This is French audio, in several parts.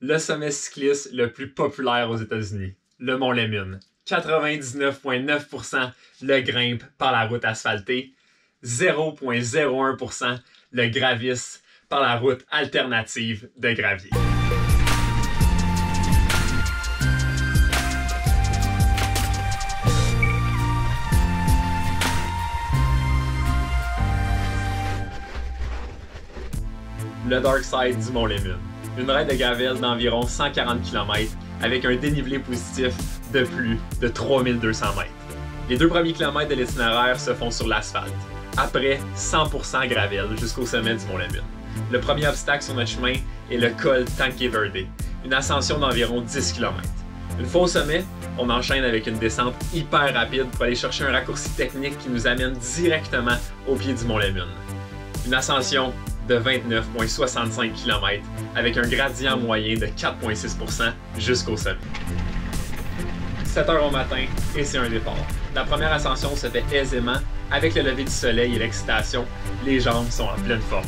le sommet cycliste le plus populaire aux États-Unis, le Mont Lemmon. 99,9% le grimpe par la route asphaltée, 0,01% le gravisse par la route alternative de gravier. Le Dark Side du Mont Lemmon. Une raide de gravel d'environ 140 km avec un dénivelé positif de plus de 3200 mètres. Les 2 premiers kilomètres de l'itinéraire se font sur l'asphalte. Après, 100% gravel jusqu'au sommet du Mont Lemmon. Le premier obstacle sur notre chemin est le col Tanque Verde, une ascension d'environ 10 km. Une fois au sommet, on enchaîne avec une descente hyper rapide pour aller chercher un raccourci technique qui nous amène directement au pied du Mont Lemmon. Une ascension de 29,65 km avec un gradient moyen de 4,6% jusqu'au sommet. 7 h au matin et c'est un départ. La première ascension se fait aisément avec le lever du soleil et l'excitation. Les jambes sont en pleine forme.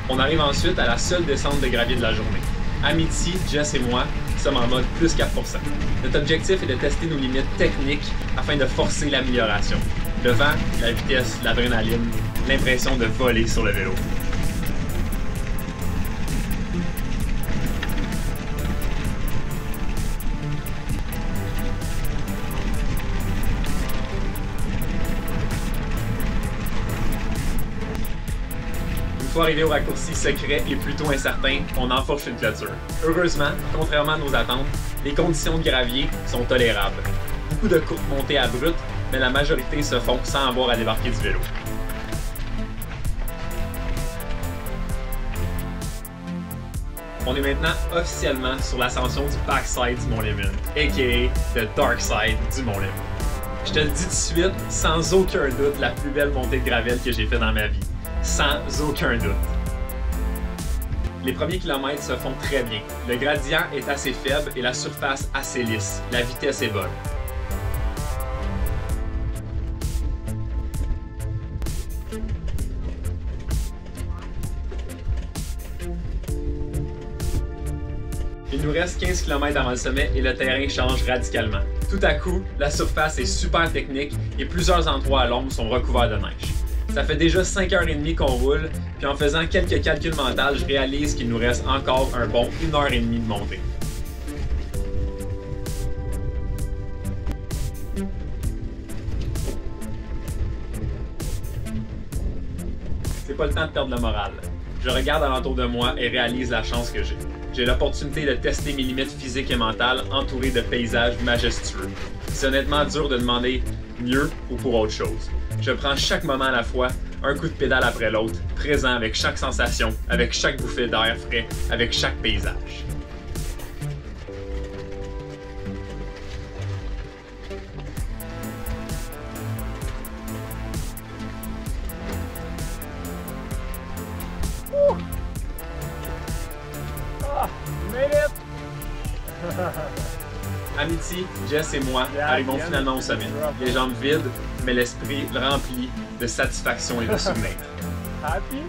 On arrive ensuite à la seule descente de gravier de la journée. À midi, Jess et moi sommes en mode plus 4%. Notre objectif est de tester nos limites techniques afin de forcer l'amélioration. Le vent, la vitesse, l'adrénaline, l'impression de voler sur le vélo. Une fois arrivé au raccourci secret et plutôt incertain, on enfourche une clôture. Heureusement, contrairement à nos attentes, les conditions de gravier sont tolérables. Beaucoup de courtes montées abruptes, mais la majorité se font sans avoir à débarquer du vélo. On est maintenant officiellement sur l'ascension du backside du Mont Lemmon, a.k.a. the dark side du Mont Lemmon. Je te le dis tout de suite, sans aucun doute, la plus belle montée de gravel que j'ai fait dans ma vie. Sans aucun doute. Les premiers kilomètres se font très bien. Le gradient est assez faible et la surface assez lisse. La vitesse est bonne. Il nous reste 15 km avant le sommet et le terrain change radicalement. Tout à coup, la surface est super technique et plusieurs endroits à l'ombre sont recouverts de neige. Ça fait déjà 5h30 qu'on roule, puis en faisant quelques calculs mentaux, je réalise qu'il nous reste encore un bon 1h30 de montée. C'est pas le temps de perdre le moral. Je regarde alentour de moi et réalise la chance que j'ai. J'ai l'opportunité de tester mes limites physiques et mentales entourées de paysages majestueux. C'est honnêtement dur de demander mieux ou pour autre chose. Je prends chaque moment à la fois, un coup de pédale après l'autre, présent avec chaque sensation, avec chaque bouffée d'air frais, avec chaque paysage. À midi, Jess et moi arrivons finalement au sommet. Les jambes vides, mais l'esprit rempli de satisfaction et de souvenirs. Happy?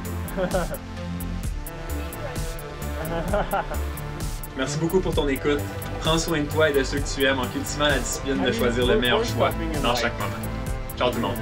Merci beaucoup pour ton écoute. Prends soin de toi et de ceux que tu aimes en cultivant la discipline de choisir le meilleur choix dans chaque moment. Ciao tout le monde!